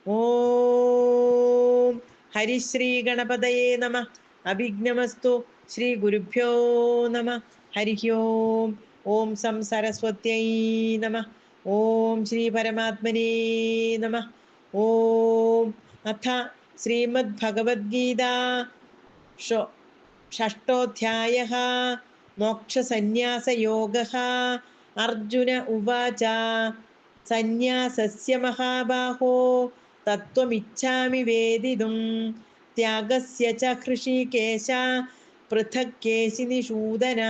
ഓം ഹരിശ്രീ ഗണപതയേ നമ. അഭിഘ്നമസ്തു. ശ്രീ ഗുരുഭ്യോ നമ. ഹരി ഓം. ഓം സം സരസ്വത്यै നമ. ഓം ശ്രീ പരമാത്മനേ നമ. ഓം അഥ ശ്രീമദ്ഭഗവദ്ഗീതാ ഷഷ്ടോധ്യായഃ മോക്ഷസന്ന്യാസയോഗഃ. അർജുന ഉവാച സന്യാസസ്യ മഹാബാഹോ തത്വമിച്ഛാമി വേദിതും ത്യാഗസ്യ ച ഹൃഷീകേശ പൃഥക് കേശിനിഷൂദന.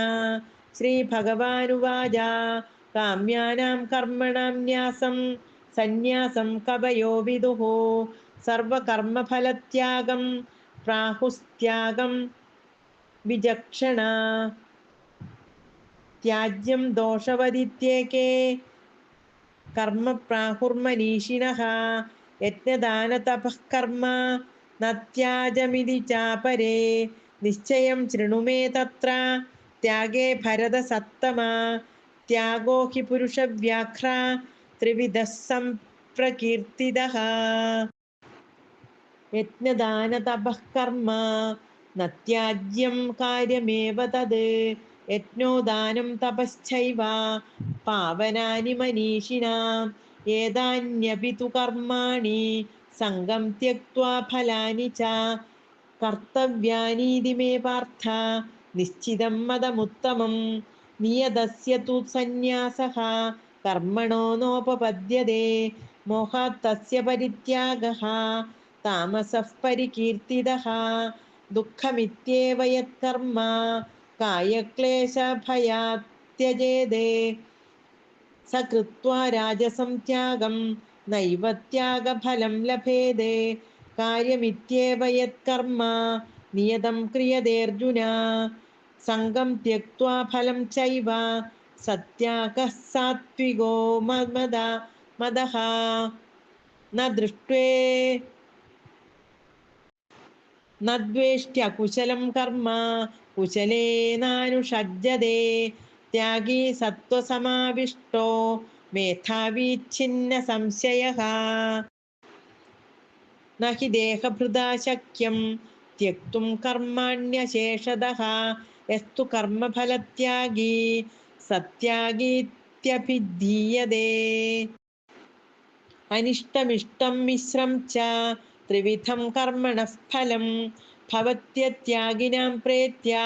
ശ്രീഭഗവാനുവാച കാമ്യാനാം കർമ്മണാം ന്യാസം സന്യാസം കവയോ വിദുഃ സർവകർമ്മഫലത്യാഗം പ്രാഹുസ്ത്യാഗം വിചക്ഷണ. ത്യാജ്യം ദോഷവദിത്യേകേ കർമ്മ പ്രാഹുർമനീഷിണഃ. യജ്ഞദാനതപഃ കർമ്മ ന ത്യാജമിതി ചാപരേ. നിശ്ചയം ശൃണു മേ തത്ര ത്യാഗേ ഭരതസത്തമ. Thiago he പുരുഷവ്യാഘ്ര ത്രിവിധഃ സംപ്രകീർത്തിതഃ. യജ്ഞദാനതപഃ കർമ്മ ന ത്യാജ്യം കാര്യമേവ തത്. യജ്ഞോ ദാനം തപശ്ചൈവ പാവനാനി മനീഷിണാം. ഏതാന്യപി തു കർമാണി സംഗം ത്യക്ത്വാ ഫലാനി ച കർത്തവ്യാനീതി മേ പാർത്ഥ നിശ്ചിതം മദമുത്തമം. നിയതസ്യ തു സന്യാസഃ കർമ്മണോ നോപപദ്യതേ. മോഹാത് തസ്യ പരിത്യാഗഃ താമസഃ പരികീർത്തിതഃ. ദുഃഖമിത്യേവ യത്കർമ്മ കായക്ലേശഭയാത് ത്യജേത്. സ കൃത്വാ രാജസം ത്യാഗം നൈവ ത്യാഗഫലം ലഭേത്. കാര്യമിത്യേവ യത്കർമ്മ നിയതം ക്രിയതേർജുന. സംഗം ത്യക്ത്വാ ഫലം ചൈവ സത്യാഗഃ സാത്വികോ മദഃ. ന ദ്വേഷ്ട്യകുശലം കർമ്മ കുശലേനാനുഷജ്യതേ. ത്യാഗീ സത്വസമാവിഷ്ടോ മേധാവീച്ഛിന്ന സംശയഃ. ന ഹി ദേഹഭൃതാ ശക്യം ത്യക്തും കർമാണ്യശേഷതഃ. യസ്തു കർമ്മഫലത്യാഗീ സത്യാഗീത്യഭിധീയതേ. അനിഷ്ടമിഷ്ടം മിശ്രം ച ത്രിവിധം കർമ്മണഃ ഫലം. ഭവത്യത്യാഗിനാം പ്രേത്യ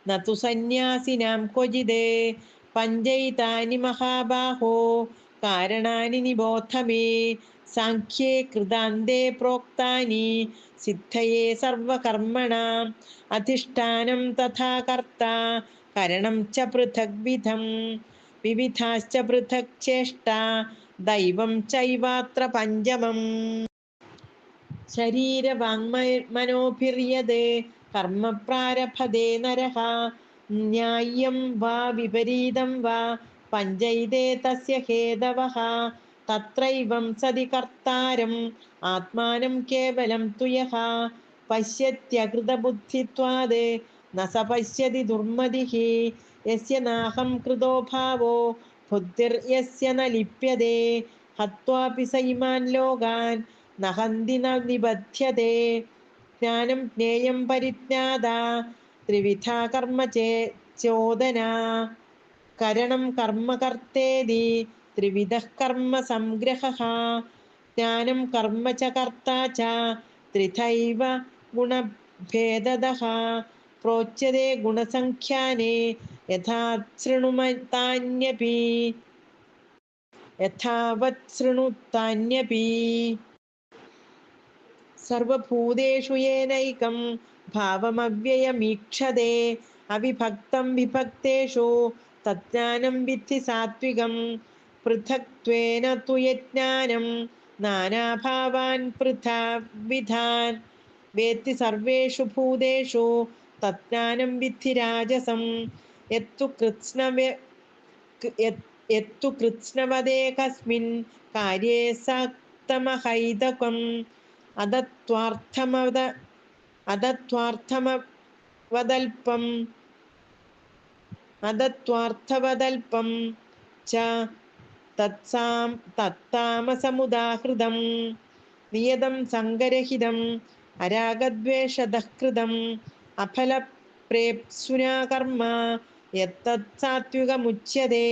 ന തു സന്യാസിനാം ക്വചിത്. പഞ്ചൈതാനി മഹാബാഹോ കാരണാനി നിബോധ മേ. സാഖ്യേ കൃതാന്തേ പ്രോക്താനി സിദ്ധയേ സർവകർമ്മണാം. അധിഷ്ഠാനം തഥാ കർത്ത കരണം ച പൃഥഗ് വിധം. വിവിധാശ്ച പൃഥക് ചേഷ്ടാ ദൈവം ചൈവാത്ര പഞ്ചമം. ശരീരവാങ്മനോഭിർയത് കർമ്മ പ്രാരഭതേ നരഃ. ന്യായം വാ വിപരീതം വാ പഞ്ചൈതേ തസ്യ ഹേതവഃ. തത്രൈവം സതി കർത്താരം ആത്മാനം കേവലം തു യഃ പശ്യത്യകൃതബുദ്ധിത്വാത് ന സ പശ്യതി ദുർമതിഃ. യസ്യ നാഹം കൃതോ ഭാവോ ബുദ്ധിർയസ്യ ന ലിപ്യതേ. ഹത്വാപി സ ഇമാൻ ലോകാൻ ന ഹന്തി ന നിബധ്യതേ. ജ്ഞാനം ജ്ഞേയം പരിജ്ഞാതാ ത്രിവിധാ കർമ്മ ചോദന. കരണം കർമ്മ കർത്തേതി ത്രിവിധഃ കർമ്മ സംഗ്രഹഃ. ജ്ഞാനം കർമ്മ ച കർത്താ ച ത്രിധൈവ ഗുണഭേദതഃ. പ്രോച്യതേ ഗുണസംഖ്യാനേ യഥാവത് ശൃണുതാന്യപി. സർവഭൂതേഷു യേനൈകം ഭാവമവ്യയമീക്ഷതേ. അവിഭക്തം വിഭക്തേഷു തജ്ഞാനം വിദ്ധി സാത്വികം. പൃഥക്ത്വേന തു യജ്ഞാനം നാനാഭാവാൻ പൃഥഗ്വിധാൻ. വേത്തി സർവേഷു ഭൂതേഷു തജ്ഞാനം വിദ്ധി രാജസം. യത്തു കൃത്സ്നവദേകസ്മിൻ കാര്യേ സക്തമഹൈതകം. അദത്വാർത്ഥവദൽപം ച തത്താമസമുദാഹൃതം. നിയതം സംഗരഹിതം അരാഗദ്വേഷതഃ കൃതം അഫലപ്രേപ്സുനാ കർമ്മ യത്തത് സാത്വികമുച്യതേ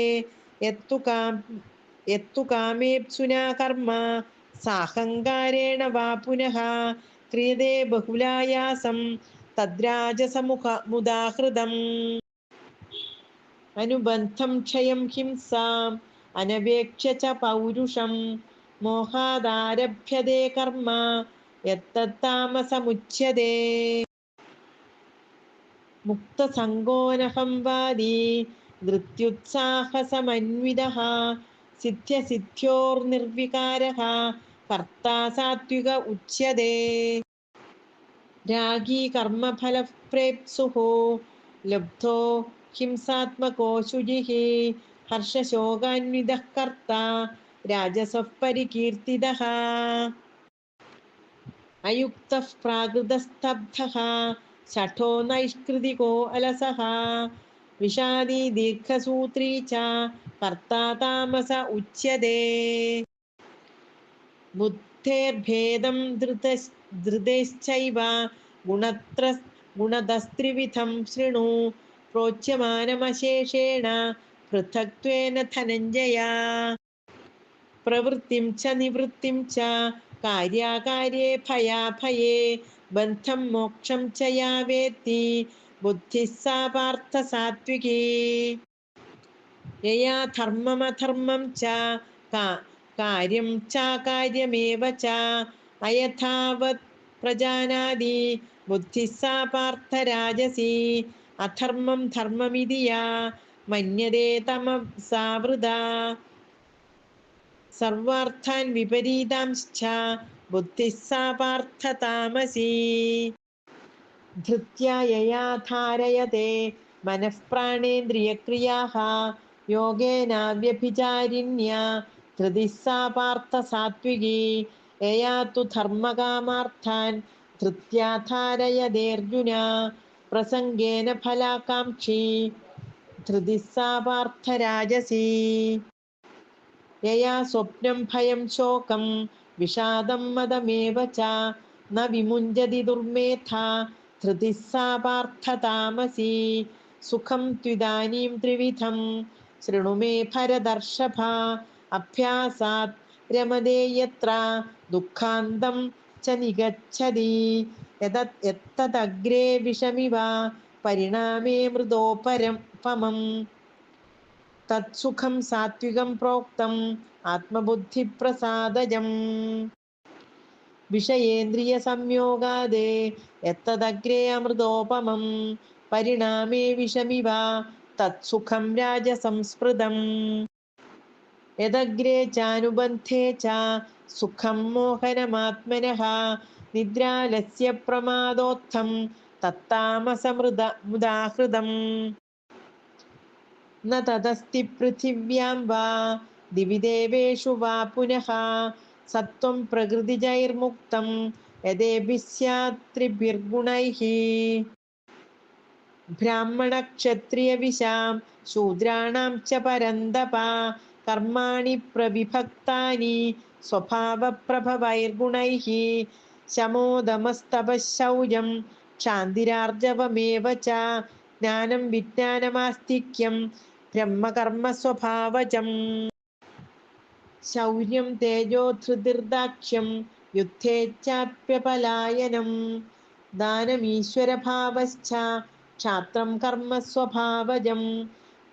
യത്തു കാമേപ്സുനാ കർമ്മ സാഹങ്കാരേണ വാ പുനഃ ക്രിയതേ ബഹുലായാസം തദ്രാജസമുദാഹൃതം. അനുബന്ധം ക്ഷയം ഹിംസാം അനപേക്ഷ്യ ച പൗരുഷം മോഹാദാരഭ്യതേ കർമ്മ യത്തത്താമസമുച്യതേ. മുക്തസംഗോനഹം വാദി ധൃത്യുത്സാഹസമന്വിതഃ സിദ്ധ്യസിദ്ധ്യോർനിർവികാരഃ കർത്താ സാത്വിക ഉച്യതേ. രാഗീ കർമ്മഫലപ്രേപ്സുഃ ലബ്ധോ ഹിംസാത്മകോ ശുചിഃ ഹർഷശോകാന്വിതഃ കർത്താ രാജസഃ പരികീർത്തിതഃ. അയുക്തഃ പ്രാകൃതസ്തബ്ധഃ ശഠോ നൈഷ്കൃതികോ അലസഃ വിഷാദീ ദീർഘസൂത്രീ ച കർത്താ താമസ ഉച്യതേ. ബുദ്ധേർഭേദം ധൃതശ്ചൈവ ഗുണതസ്ത്രിവിധം ശൃണു പ്രോച്യമാനമശേഷേണ പൃഥക്ത്വേന ധനഞ്ജയ. പ്രവൃത്തിം ച നിവൃത്തിം ച കാര്യാകാര്യേ ഭയാഭയേ ബന്ധം മോക്ഷം ച യാ വേത്തി ബുദ്ധിഃ സാ പാർത്ഥ സാത്വികീ. യയാ ധർമ്മമധർമ്മം ച കാര്യം ചാകാര്യമേവ ച അയഥാവത് പ്രജാനാതി ബുദ്ധിഃ സാ പാർത്ഥ രാജസി. അധർമ്മം ധർമ്മമിതി യാ മന്യതേ തമസാ വൃഥാ സർവാർത്ഥാൻ വിപരീതാംശ്ച ബുദ്ധിഃ സാ പാർത്ഥ താമസി. ധൃത്യാ യയാ ധാരയതേ മനഃ പ്രാണേന്ദ്രിയക്രിയാഃ യോഗേനാവ്യഭിചാരിണ്യാ ധൃതിഃ സാ പാർത്ഥ സാത്വികീ. യയാ തു ധർമ്മകാമാർത്ഥാൻ ധൃത്യാ ധാരയതേർജുന പ്രസംഗേന ഫലാകാംക്ഷി ധൃതിഃ സാ പാർത്ഥ രാജസി. യയാ സ്വപ്നം ഭയം ശോകം വിഷാദം മദമേവ ച ന വിമുഞ്ജതി ദുർമേധാ ധൃതിഃ സാ പാർത്ഥ താമസി. സുഖം ത്വിദാനീം ത്രിവിധം ശൃണു മേ ഭരതർഷഭ അഭ്യാസാത് രമതേ യത്ര ദുഃഖാന്തം ച നിഗച്ഛതി യത്തദഗ്രേ വിഷമിവ പരിണാമേ മൃതോപമം. തത്സുഖം സാത്വികം പ്രോക്തം ആത്മബുദ്ധിപ്രസാദജം. വിഷയേന്ദ്രിയ സംയോഗാദേ യത്തദഗ്രേ അമൃതോപമം പരിണാമേ വിഷമിവ തത്സുഖം രാജസംസ്മൃതം. യദഗ്രേ ചാനുബന്ധേ ച സുഖം മോഹനമാത്മനഃ നിദ്രാലസ്യ പ്രമാദോത്ഥം തത്താമസമുദാഹൃതം. ന തദസ്തി പൃഥിവ്യാം വാ ദിവി ദേവേഷു വാ പുനഃ സത്വം പ്രകൃതിജൈർമുക്തം യദേഭിഃ സ്യാത് ത്രിഭിർഗുണൈഃ. ബ്രാഹ്മണക്ഷത്രിയവിശാം ശൂദ്രാണാം ച പരന്തപ കർമാണി പ്രവിഭക്താനി സ്വഭാവപ്രഭവൈർഗുണൈഃ. ശമോദമസ്തപഃ ശൗചം ക്ഷാന്തിരാർജവമേവ ച ജ്ഞാനം വിജ്ഞാനമാസ്തിക്യം ബ്രഹ്മകർമ്മസ്വഭാവജം. ശൗര്യം തേജോ ധൃതിർദാക്ഷ്യം യുദ്ധേ ചാപ്യപലായനം ദാനമീശ്വരഭാവശ്ച ക്ഷാത്രം കർമ്മസ്വഭാവജം.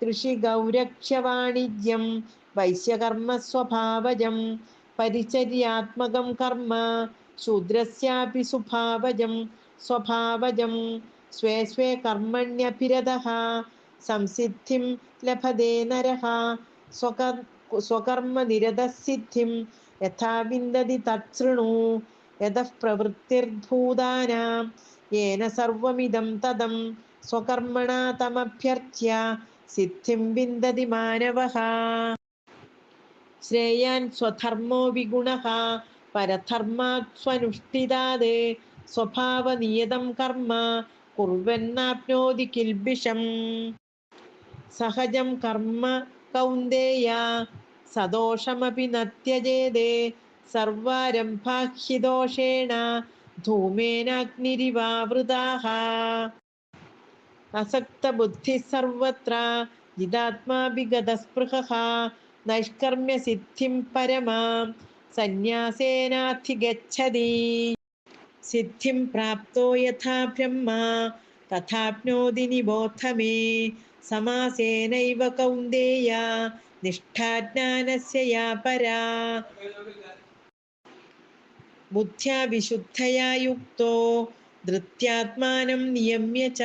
കൃഷി ഗൗരക്ഷ്യവാണിജ്യം വൈശ്യകർമ്മസ്വഭാവജം. പരിചര്യാത്മകം കർമ്മ ശൂദ്രസ്യാപി സ്വഭാവജം. സ്വേ സ്വേ കർമ്മണ്യഭിരതഃ സംസിദ്ധിം ലഭതേ നരഃ സ്വകർമ്മനിരതഃ സിദ്ധിം യഥാ വിന്ദതി തച്ഛൃണു. യതഃ പ്രവൃത്തിർഭൂതാനാം യേന സർവമിദം തദം സ്വകർമ്മണാ തമഭ്യർച്ച്യ സിദ്ധിം വിന്ദതി മാനവഃ. ശ്രേയാൻ സ്വധർമ്മോ വിഗുണഃ പരധർമാത് സ്വനുഷ്ഠിതാത് സ്വഭാവനിയതം കർമ്മ കുർവന്നാപ്നോതി കിൽബിഷം. സഹജം കർമ്മ കൗന്ദേയ സദോഷമപി ന ത്യജേത് സർവാരംഭാഹി ദോഷേണ ധൂമേനാഗ്നിരിവാവൃതാഃ അസക്തബുദ്ധിഃ സർവത്ര ജിതാത്മാഭിഗതസ്പൃഹഃ നൈഷ്കർമ്മ്യസിദ്ധിം പരമാം സന്യാസേനാധിഗച്ഛതി സിദ്ധിം പ്രാപ്തോ യഥാ ബ്രഹ്മ തഥാപ്നോതി നിബോധ മേ സമാസേനൈവ കൗന്ദേയ നിഷ്ഠാ ജ്ഞാനസ്യ യാ പരാ ബുദ്ധ്യാ വിശുദ്ധയാ യുക്തോ ധൃത്യാത്മാനം നിയമ്യ ച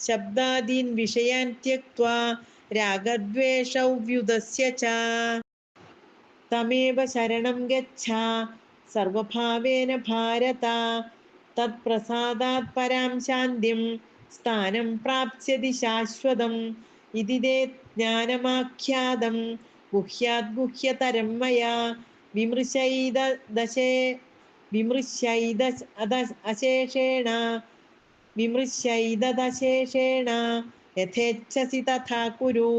ശബ്ദാദീൻ വിഷയാൻ ത്യക്ത്വാ രാഗദ്വേഷൗ വ്യുദസ്യ ച തമേവ ശരണം ഗച്ഛ സർവഭാവേന ഭാരത തത്പ്രസാദാത് പരാം ശാന്തിം സ്ഥാനം പ്രാപ്സ്യതി ശാശ്വതം ഇതി തേ ജ്ഞാനമാഖ്യാതം ഗുഹ്യാത് ഗുഹ്യതരം മയാ വിമൃശൈതദശേഷേണ യഥേച്ഛസി തഥാ കുരു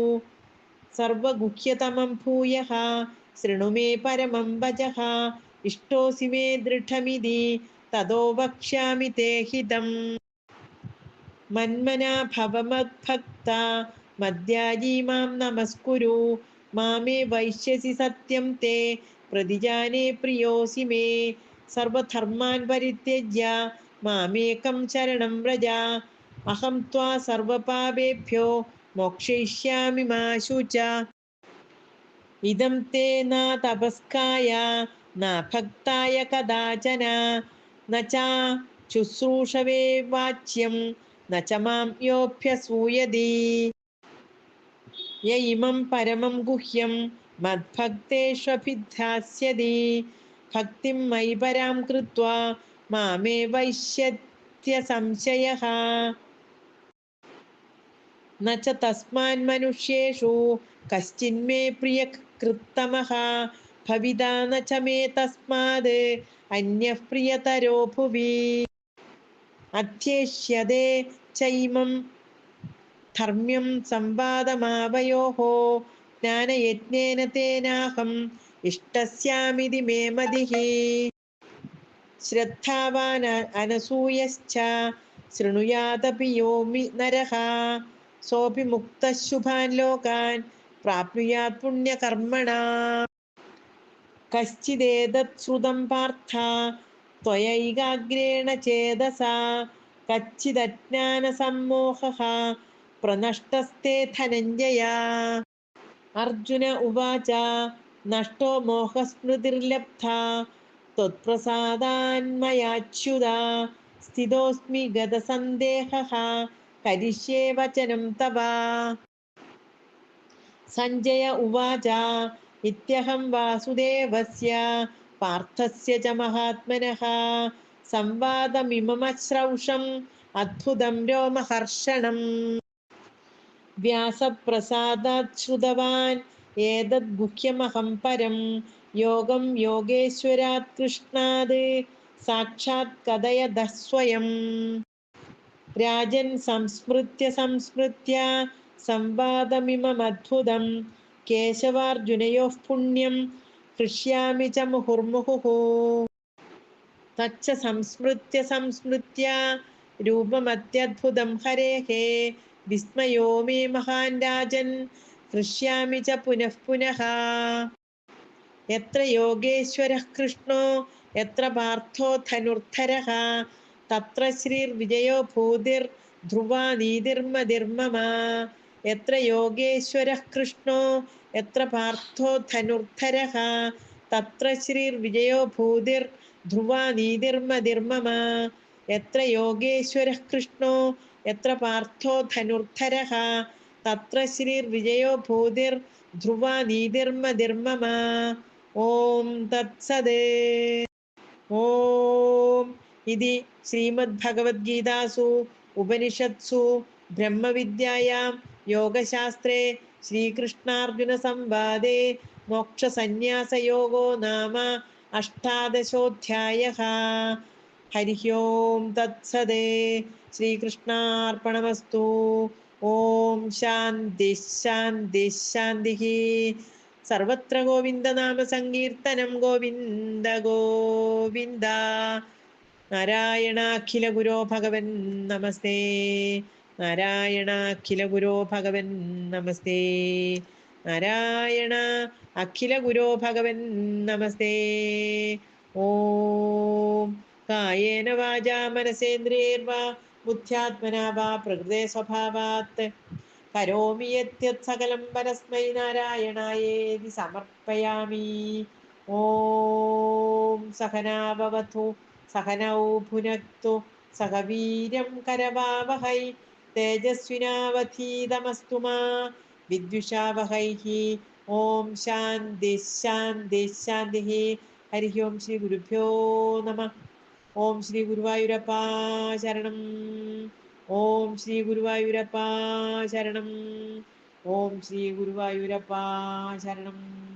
സർവഗുഹ്യതമം ഭൂയഃ ശൃണു മേ പരമം വചഃ ഇഷ്ടോസി മേ ദൃഢമിതി തതോ വക്ഷ്യാമി തേ ഹിതം മന്മനാ ഭവ മദ്ഭക്ത മദ്ധ്യാജീ മാം നമസ്കുരു മാമേ വൈശ്യസി സത്യം തേ പ്രതിജാനേ പ്രിയോസി മേ സർവധർമാൻ പരിത്യജ്യ മാമേകം ശരണം വ്രജ അഹം ത്വാ സർവപാപേഭ്യോ മോക്ഷയിഷ്യാമി മാ ശുച ഇദം തേ ന തപസ്കായ ന ഭക്തായ കദാചന ന ച ശുശ്രൂഷവേ വാച്യം ന ച മാം യോഭ്യസൂയതി യ ഇമം പരമം ഗുഹ്യം മദ്ഭക്തേഷ്വഭിധാസ്യതി ഭക്തിം മയി പരാം കൃത്വാ മാമേ വൈശ്യത്യ സംശയഃ ന ച തസ്മാൻ മനുഷ്യേഷു കശ്ചിന്മേ പ്രിയകൃത്തമഃ ഭവിതാ ന ച മേ തസ്മാത് അന്യഃ പ്രിയതരോ ഭുവി അധ്യേഷ്യതേ ചൈമം ധർമ്മ്യം സംവാദമാവയോഃ ജ്ഞാനയജ്ഞേന തേനാഹം ഇഷ്ടസ്യാമിതി മേ മതിഃ ശ്രദ്ധാവാൻ അനസൂയശ്ച ശൃണുയാദപി യോ നരഃ സോപി മുക്തഃ ശുഭാൻ ലോകാൻ പ്രാപ്നുയാത് പുണ്യകർമ്മണാം കശ്ചിദേതത് ശ്രുതം പാർത്ഥ ത്വയൈകാഗ്രേണ ചേതസാ കശ്ചിദജ്ഞാനസമ്മോഹഃ പ്രനഷ്ടസ്തേ ധനഞ്ജയ അർജുന ഉവാച നഷ്ടോ മോഹസ്മൃതിർലബ്ധാ ത്വത്പ്രസാദാന്മയാച്യുത സ്ഥിതോസ്മി ഗതസന്ദേഹഃ കരിഷ്യേ വചനം തവ സഞ്ജയ ഉവാച ഇത്യഹം വാസുദേവസ്യ പാർത്ഥസ്യ ച മഹാത്മനഃ സംവാദമിമമശ്രൗഷം അദ്ഭുതം രോമഹർഷണം വ്യാസപ്രസാദാത് ശ്രുതവാൻ ഏതദ് ഗുഹ്യമഹം പരം യോഗം യോഗേശ്വരാത് കൃഷ്ണാത് സാക്ഷാത് കഥയതഃ സ്വയം രാജൻ സംസ്മൃത്യ സംവാദമിമമദ്ഭുതം കേശവാർജുനയോഃ പുണ്യം ഹൃഷ്യാമി ച മുഹുർമുഹുഃ തച്ഛ സംസ്മൃത്യ രൂപമത്യദ്ഭുതം ഹരേഃ വിസ്മയോ മേ മഹാൻ രാജൻ ഹൃഷ്യാമി ച പുനഃ പുനഃ യത്ര യോഗേശ്വരഃ കൃഷ്ണോ യത്ര പാർത്ഥോ ധനുർധരഃ തത്ര ശ്രീർവിജയോ ഭൂതിർധ്രുവാ നീതിർമതിർമമ യത്ര യോഗേശ്വരഃ കൃഷ്ണോ യത്ര പാർത്ഥോ ധനുർധരഃ തത്ര ശ്രീർവിജയോ ഭൂതിർധ്രുവാ നീതിർമതിർമമ യത്ര യോഗേശ്വരഃ കൃഷ്ണോ യത്ര പാർത്ഥോ ധനുർധരഃ തത്ര ശ്രീർവിജയോ ഭൂതിർധ്രുവാ നീതിർമതിർമമ ഓം തത്സത് ഓം ഇതി ശ്രീമദ്ഭഗവദ്ഗീതാസു ഉപനിഷത്സു ബ്രഹ്മവിദ്യായാം യോഗശാസ്ത്രേ ശ്രീകൃഷ്ണാർജുന സംവാദേ മോക്ഷസന്യാസയോഗോ നാമ അഷ്ടാദശോധ്യായഃ. ഹരി ഓം തത്സത്. ശ്രീകൃഷ്ണാർപ്പണമസ്തു. ഓം ശാന്തി ശാന്തി ശാന്തി. സർവത്ര ഗോവിന്ദ നാമ സങ്കീർത്തനം. ഗോവിന്ദ ഗോവിന്ദ. നാരായണാഖില ഗുരോ ഭഗവൻ നമസ്തേ. നാരായണാഖില ഗുരോ ഭഗവൻ നമസ്തേ. നാരായണ അഖില ഗുരോ ഭഗവൻ നമസ്തേ. ഓം കായേന വാചാ മനസേന്ദ്രിയൈർവാ ബുദ്ധ്യാത്മനാ വാ പ്രകൃതേ സ്വഭാവാത് കരോമി യദ്യത് സകലം പരസ്മൈ നാരായണായേതി സമർപ്പയാമി. ഓം സഹനാവവതു സഹനൗ ഭുനക്തു സഹ വീര്യം കരവാവഹൈ തേജസ്വിനാവധീതമസ്തു മാ വിദ്വിഷാവഹൈ. ഓം ശാന്തി ശാന്തി ശാന്തി. ഹരി ഓം. ശ്രീ ഗുരുഭ്യോ നമഃ. ഓം ശ്രീ ഗുരുവായൂരപ്പാ ശരണം. ഓം ശ്രീ ഗുരുവായൂരപ്പാ ശരണം. ഓം ശ്രീ ഗുരുവായൂരപ്പാ ശരണം.